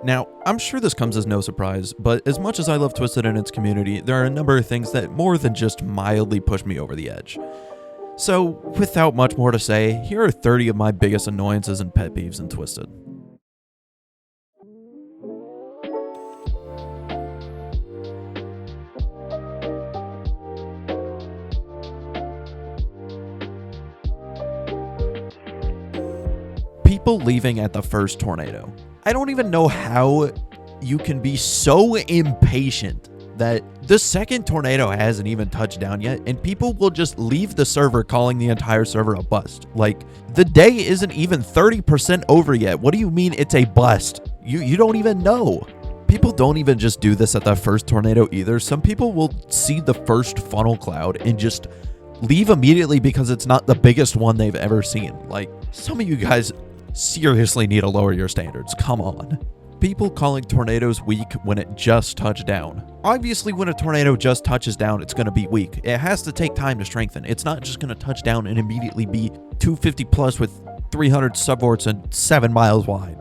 Now, I'm sure this comes as no surprise, but as much as I love Twisted and its community, there are a number of things that more than just mildly push me over the edge. So, without much more to say, here are 30 of my biggest annoyances and pet peeves in Twisted. People leaving at the first tornado. I don't even know how you can be so impatient that the second tornado hasn't even touched down yet, and people will just leave the server calling the entire server a bust. Like, the day isn't even 30% over yet. What do you mean it's a bust? You don't even know. People don't even just do this at the first tornado either. Some people will see the first funnel cloud and just leave immediately because it's not the biggest one they've ever seen. Like, some of you guys seriously need to lower your standards. Come on. People calling tornadoes weak when it just touched down. Obviously, when a tornado just touches down, it's going to be weak. It has to take time to strengthen. It's not just going to touch down and immediately be 250 plus with 300 subvorts and 7 miles wide.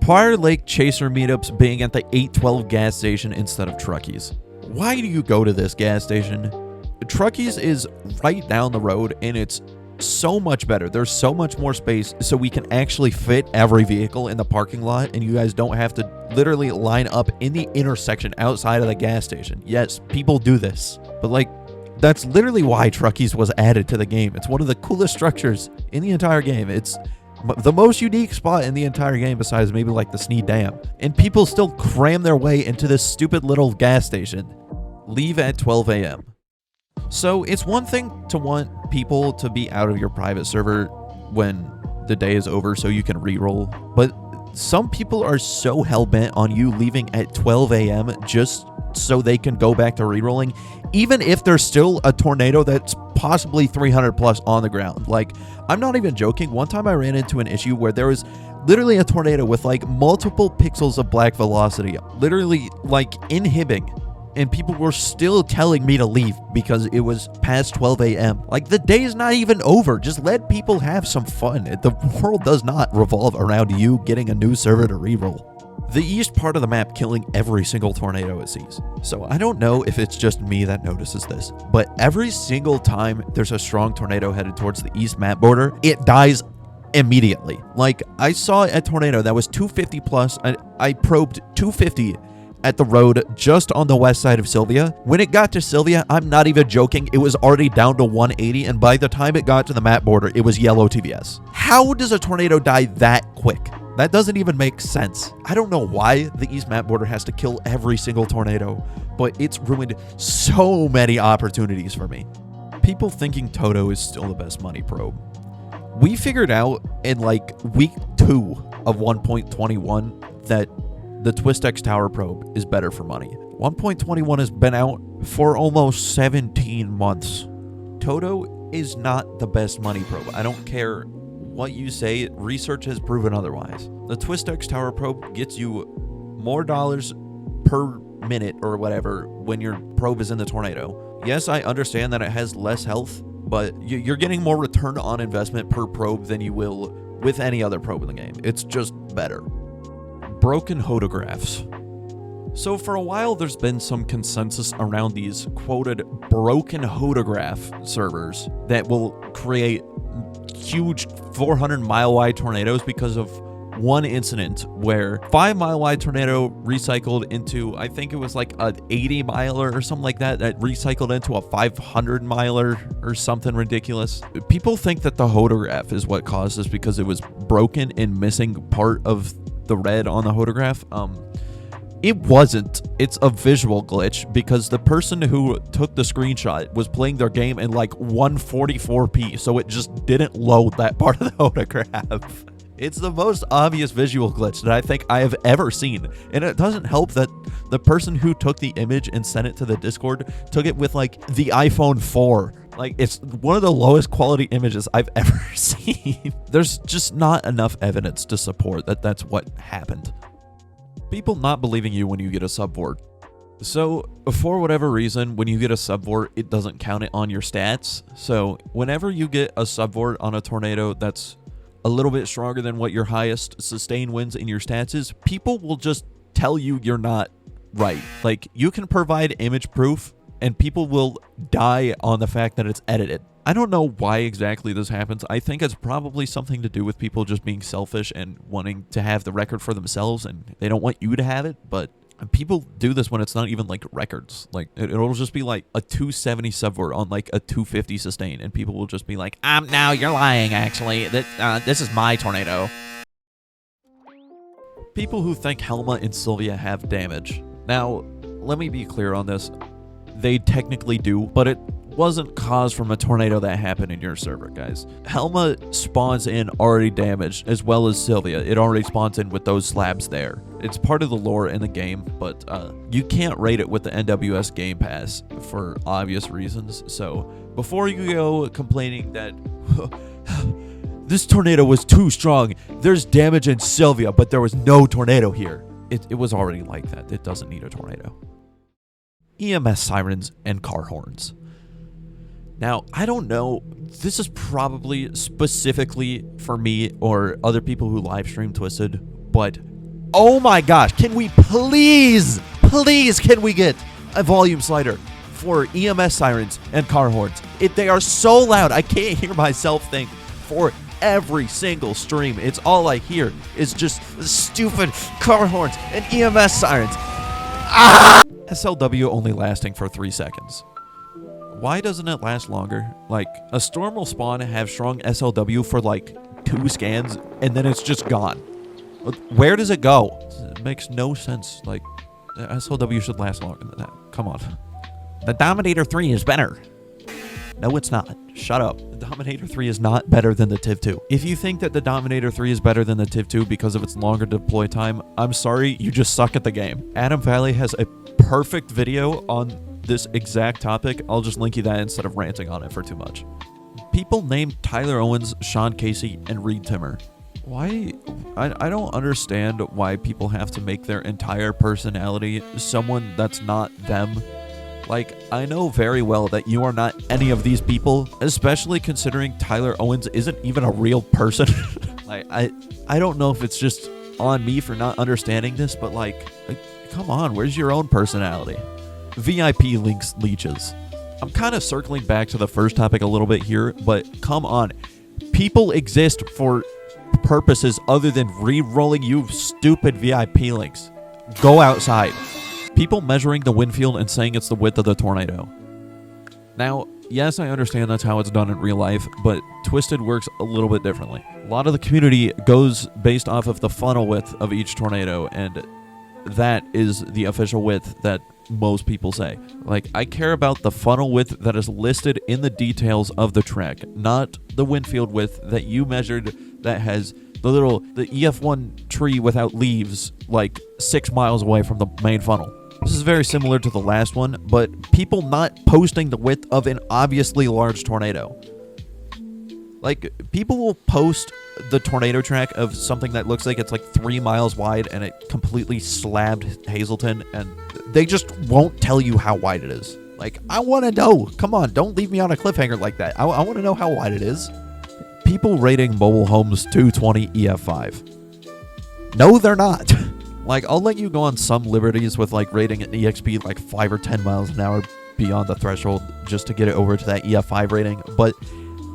Prior Lake Chaser meetups being at the 812 gas station instead of Truckies. Why do you go to this gas station? Truckies is right down the road, and it's so much better. There's so much more space, so we can actually fit every vehicle in the parking lot, and you guys don't have to literally line up in the intersection outside of the gas station. Yes, people do this, but like, that's literally why Truckies was added to the game. It's one of the coolest structures in the entire game. It's the most unique spot in the entire game besides maybe like the Sneed Dam, and people still cram their way into this stupid little gas station. Leave at 12 a.m. So it's one thing to want people to be out of your private server when the day is over so you can reroll, but some people are so hell-bent on you leaving at 12 a.m. just so they can go back to rerolling, even if there's still a tornado that's possibly 300 plus on the ground. Like, I'm not even joking. One time I ran into an issue where there was literally a tornado with like multiple pixels of black velocity, literally like inhibiting. And people were still telling me to leave because it was past 12 a.m. Like, the day is not even over. Just let people have some fun. The world does not revolve around you getting a new server to reroll. The east part of the map killing every single tornado it sees. So I don't know if it's just me that notices this, but every single time there's a strong tornado headed towards the east map border, it dies immediately. Like, I saw a tornado that was 250 plus, and I probed 250 at the road just on the west side of Sylvia. When it got to Sylvia, I'm not even joking, it was already down to 180, and by the time it got to the map border, it was yellow TVS. How does a tornado die that quick? That doesn't even make sense. I don't know why the east map border has to kill every single tornado, but it's ruined so many opportunities for me. People thinking Toto is still the best money probe. We figured out in like week 2 of 1.21 that the TwistX Tower probe is better for money. 1.21 has been out for almost 17 months. Toto is not the best money probe. I don't care what you say, research has proven otherwise. The TwistX Tower probe gets you more dollars per minute or whatever when your probe is in the tornado. Yes, I understand that it has less health, but you're getting more return on investment per probe than you will with any other probe in the game. It's just better. Broken hodographs. So for a while, there's been some consensus around these quoted broken hodograph servers that will create huge 400-mile wide tornadoes because of one incident where 5-mile wide tornado recycled into, I think it was like an 80-miler or something like that recycled into a 500-miler or something ridiculous. People think that the hodograph is what caused this because it was broken and missing part of the red on the hodograph. It wasn't. It's a visual glitch because the person who took the screenshot was playing their game in like 144p, so it just didn't load that part of the hodograph. It's the most obvious visual glitch that I think I have ever seen, and it doesn't help that the person who took the image and sent it to the Discord took it with like the iPhone 4. Like, it's one of the lowest quality images I've ever seen. There's just not enough evidence to support that that's what happened. People not believing you when you get a subvort. So, for whatever reason, when you get a subvort, it doesn't count it on your stats. So, whenever you get a subvort on a tornado that's a little bit stronger than what your highest sustained wins in your stats is, people will just tell you you're not right. Like, you can provide image proof and people will die on the fact that it's edited. I don't know why exactly this happens. I think it's probably something to do with people just being selfish and wanting to have the record for themselves, and they don't want you to have it. But people do this when it's not even like records. Like, it'll just be like a 270 subvert on like a 250 sustain, and people will just be like, no, you're lying, actually. This is my tornado. People who think Helma and Sylvia have damage. Now, let me be clear on this. They technically do, but it wasn't caused from a tornado that happened in your server, guys. Helma spawns in already damaged, as well as Sylvia. It already spawns in with those slabs there. It's part of the lore in the game, but you can't rate it with the NWS Game Pass for obvious reasons. So before you go complaining that this tornado was too strong, there's damage in Sylvia, but there was no tornado here. It was already like that. It doesn't need a tornado. EMS sirens and car horns. Now, I don't know, this is probably specifically for me or other people who live stream Twisted, but oh my gosh, can we please can we get a volume slider for EMS sirens and car horns? They are so loud, I can't hear myself think for every single stream. It's all I hear is just stupid car horns and EMS sirens. SLW only lasting for 3 seconds. Why doesn't it last longer? Like, a storm will spawn and have strong SLW for like 2 scans, and then it's just gone. Where does it go? It makes no sense. Like, the SLW should last longer than that. Come on. The Dominator 3 is better. No, it's not. Shut up. The Dominator 3 is not better than the Tiv 2. If you think that the Dominator 3 is better than the Tiv 2 because of its longer deploy time, I'm sorry, you just suck at the game. Adam Valley has a perfect video on this exact topic. I'll just link you that instead of ranting on it for too much. People named Tyler Owens, Sean Casey, and Reed Timmer. Why? I don't understand why people have to make their entire personality someone that's not them. Like, I know very well that you are not any of these people, especially considering Tyler Owens isn't even a real person. Like, I don't know if it's just on me for not understanding this, but like come on, where's your own personality? VIP links leeches. I'm kind of circling back to the first topic a little bit here, but come on. People exist for purposes other than re-rolling you stupid VIP links. Go outside. People measuring the wind field and saying it's the width of the tornado. Now, yes, I understand that's how it's done in real life, but Twisted works a little bit differently. A lot of the community goes based off of the funnel width of each tornado, and that is the official width that most people say. Like, I care about the funnel width that is listed in the details of the track, not the wind field width that you measured that has the EF1 tree without leaves like 6 miles away from the main funnel. This is very similar to the last one, but people not posting the width of an obviously large tornado. Like, people will post the tornado track of something that looks like it's like 3 miles wide and it completely slabbed Hazleton, and they just won't tell you how wide it is. Like, I want to know. Come on, don't leave me on a cliffhanger like that. I want to know how wide it is. People rating mobile homes 220 EF5. No, they're not. Like, I'll let you go on some liberties with like rating an EXP like 5 or 10 miles an hour beyond the threshold just to get it over to that EF5 rating, but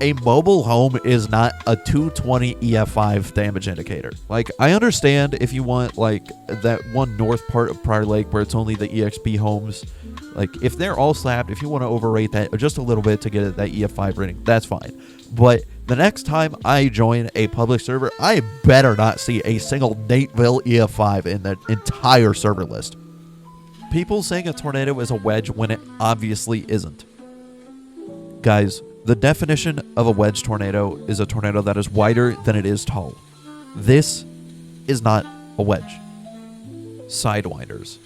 a mobile home is not a 220 EF5 damage indicator. Like, I understand if you want like that one north part of Prior Lake where it's only the EXP homes, like if they're all slapped, if you want to overrate that just a little bit to get that EF5 rating, that's fine. But the next time I join a public server, I better not see a single Nateville EF5 in the entire server list. People saying a tornado is a wedge when it obviously isn't. Guys, the definition of a wedge tornado is a tornado that is wider than it is tall. This is not a wedge. Sidewinders.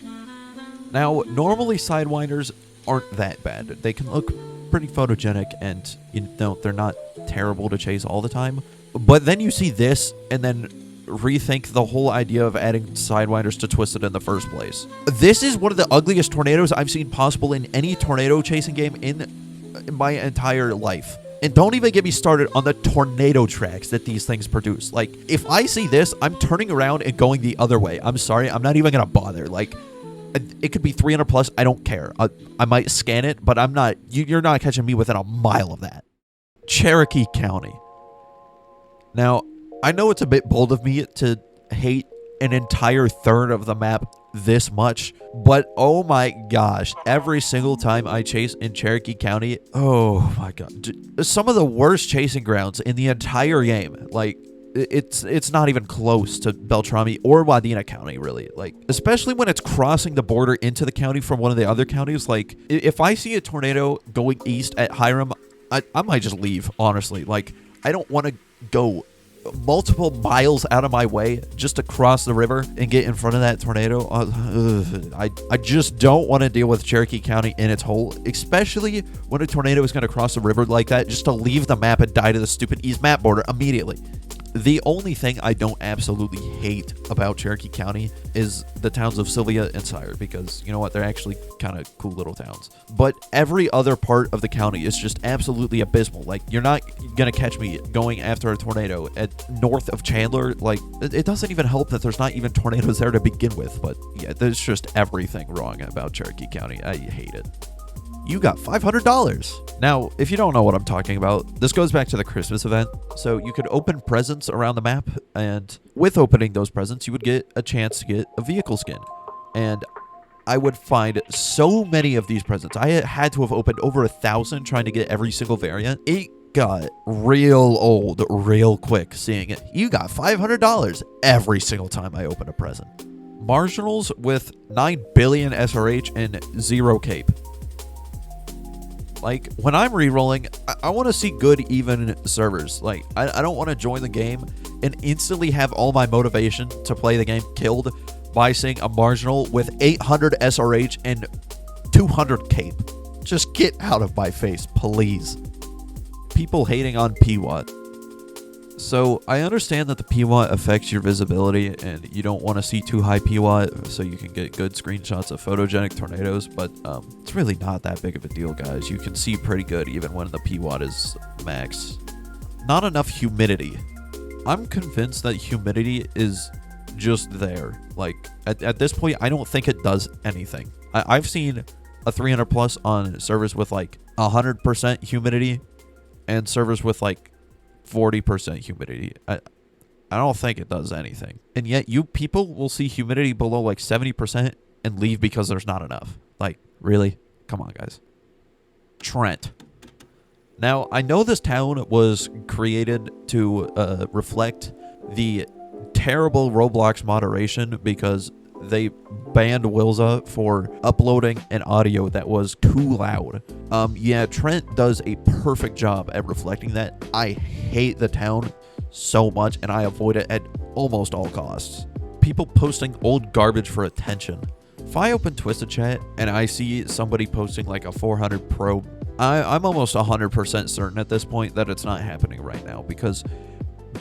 Now, normally sidewinders aren't that bad. They can look pretty photogenic and, you know, they're not terrible to chase all the time. But then you see this and then rethink the whole idea of adding sidewinders to Twisted in the first place. This is one of the ugliest tornadoes I've seen possible in any tornado chasing game in my entire life. And don't even get me started on the tornado tracks that these things produce. Like, if I see this, I'm turning around and going the other way. I'm sorry, I'm not even gonna bother. Like, it could be 300 plus, I don't care. I might scan it, but I'm not, you're not catching me within a mile of that. Cherokee County. Now, I know it's a bit bold of me to hate an entire third of the map this much, but oh my gosh, every single time I chase in Cherokee County, oh my god, some of the worst chasing grounds in the entire game. Like, it's not even close to Beltrami or Wadena County, really. Like, especially when it's crossing the border into the county from one of the other counties. Like, if I see a tornado going east at Hiram, I might just leave, honestly. Like, I don't want to go multiple miles out of my way just to cross the river and get in front of that tornado. I just don't want to deal with Cherokee County in its whole, especially when a tornado is going to cross the river like that, just to leave the map and die to the stupid east map border immediately. The only thing I don't absolutely hate about Cherokee County is the towns of Sylvia and Sire, because, you know what, they're actually kind of cool little towns. But every other part of the county is just absolutely abysmal. Like, you're not going to catch me going after a tornado at north of Chandler. Like, it doesn't even help that there's not even tornadoes there to begin with. But yeah, there's just everything wrong about Cherokee County. I hate it. You got $500. Now, if you don't know what I'm talking about, this goes back to the Christmas event. So you could open presents around the map, and with opening those presents, you would get a chance to get a vehicle skin. And I would find so many of these presents. I had to have opened over 1,000 trying to get every single variant. It got real old real quick seeing it. You got $500 every single time I open a present. Marginals with 9 billion SRH and 0 cape. Like, when I'm re-rolling, I want to see good, even servers. Like, I don't want to join the game and instantly have all my motivation to play the game killed by seeing a marginal with 800 SRH and 200 cape. Just get out of my face, please. People hating on PWAT. So, I understand that the PWAT affects your visibility and you don't want to see too high PWAT so you can get good screenshots of photogenic tornadoes, but it's really not that big of a deal, guys. You can see pretty good even when the PWAT is max. Not enough humidity. I'm convinced that humidity is just there. Like, at this point, I don't think it does anything. I've seen a 300 plus on servers with like 100% humidity and servers with like 40% humidity. I don't think it does anything. And yet you people will see humidity below like 70% and leave because there's not enough. Like, really? Come on, guys. Trent. Now, I know this town was created to reflect the terrible Roblox moderation because they banned Willzuh for uploading an audio that was too loud. Yeah, Trent does a perfect job at reflecting that. I hate the town so much, and I avoid it at almost all costs. People posting old garbage for attention. If I open Twisted Chat and I see somebody posting like a 400 Pro, I'm almost 100% certain at this point that it's not happening right now, because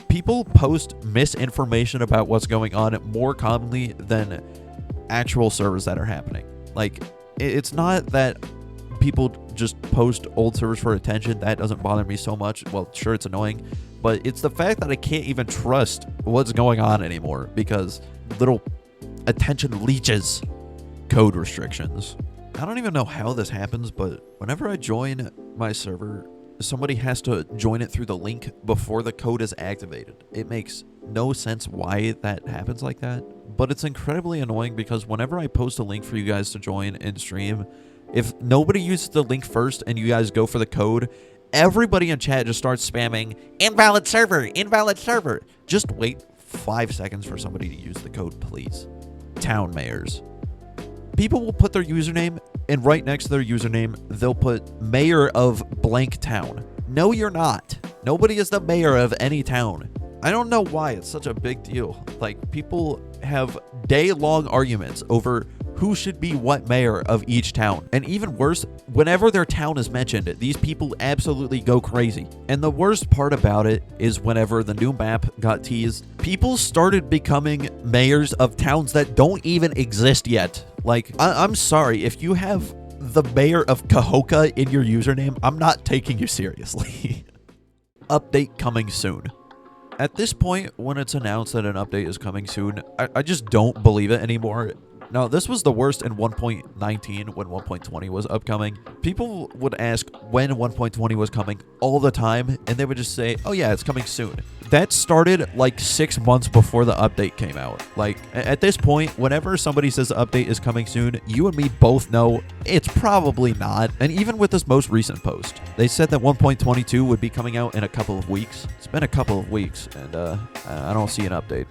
people post misinformation about what's going on more commonly than actual servers that are happening. Like, it's not that people just post old servers for attention. That doesn't bother me so much. Well, sure, it's annoying, but it's the fact that I can't even trust what's going on anymore because little attention leeches code restrictions. I don't even know how this happens, but whenever I join my server, somebody has to join it through the link before the code is activated. It makes no sense why that happens like that, but it's incredibly annoying because whenever I post a link for you guys to join in stream, if nobody uses the link first and you guys go for the code, everybody in chat just starts spamming invalid server, invalid server. Just wait 5 seconds for somebody to use the code, please. Town mayors. People will put their username, and right next to their username, they'll put mayor of blank town. No, you're not. Nobody is the mayor of any town. I don't know why it's such a big deal. Like, people have day-long arguments over who should be what mayor of each town. And even worse, whenever their town is mentioned, these people absolutely go crazy. And the worst part about it is whenever the new map got teased, people started becoming mayors of towns that don't even exist yet. Like, I'm sorry, if you have the mayor of Cahokia in your username, I'm not taking you seriously. Update coming soon. At this point, when it's announced that an update is coming soon, I just don't believe it anymore. Now, this was the worst in 1.19 when 1.20 was upcoming. People would ask when 1.20 was coming all the time, and they would just say, oh yeah, it's coming soon. That started like 6 months before the update came out. Like, at this point, whenever somebody says the update is coming soon, you and me both know it's probably not. And even with this most recent post, they said that 1.22 would be coming out in a couple of weeks. It's been a couple of weeks, and I don't see an update.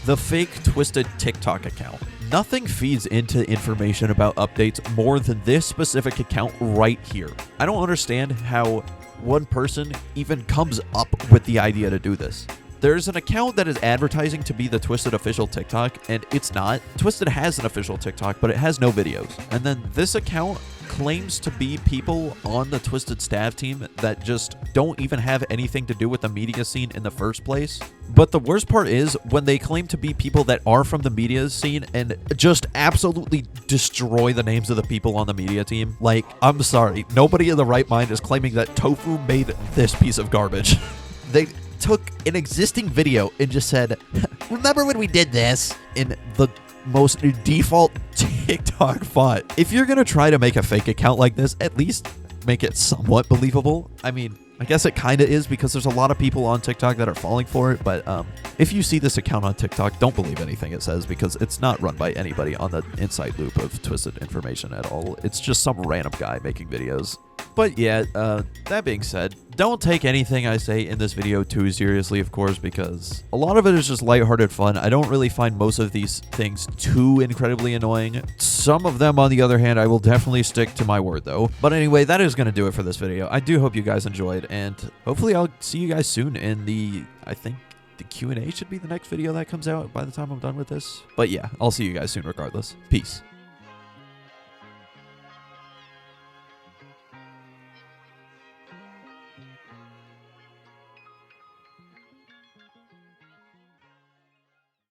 The fake twisted TikTok account. Nothing feeds into information about updates more than this specific account right here. I don't understand how one person even comes up with the idea to do this. There's an account that is advertising to be the Twisted official TikTok, and it's not. Twisted has an official TikTok, but it has no videos. And then this account claims to be people on the Twisted staff team that just don't even have anything to do with the media scene in the first place. But the worst part is when they claim to be people that are from the media scene and just absolutely destroy the names of the people on the media team. Like, I'm sorry, nobody in the right mind is claiming that Tofu made this piece of garbage. They took an existing video and just said, remember when we did this? In the most default TikTok font. If you're gonna try to make a fake account like this, at least make it somewhat believable. I mean, I guess it kind of is because there's a lot of people on TikTok that are falling for it, but if you see this account on TikTok, don't believe anything it says because it's not run by anybody on the inside loop of Twisted information at all. It's just some random guy making videos. But yeah, that being said, don't take anything I say in this video too seriously, of course, because a lot of it is just lighthearted fun. I don't really find most of these things too incredibly annoying. Some of them, on the other hand, I will definitely stick to my word, though. But anyway, that is going to do it for this video. I do hope you guys enjoyed, and hopefully I'll see you guys soon in the, I think, the Q&A should be the next video that comes out by the time I'm done with this. But yeah, I'll see you guys soon regardless. Peace.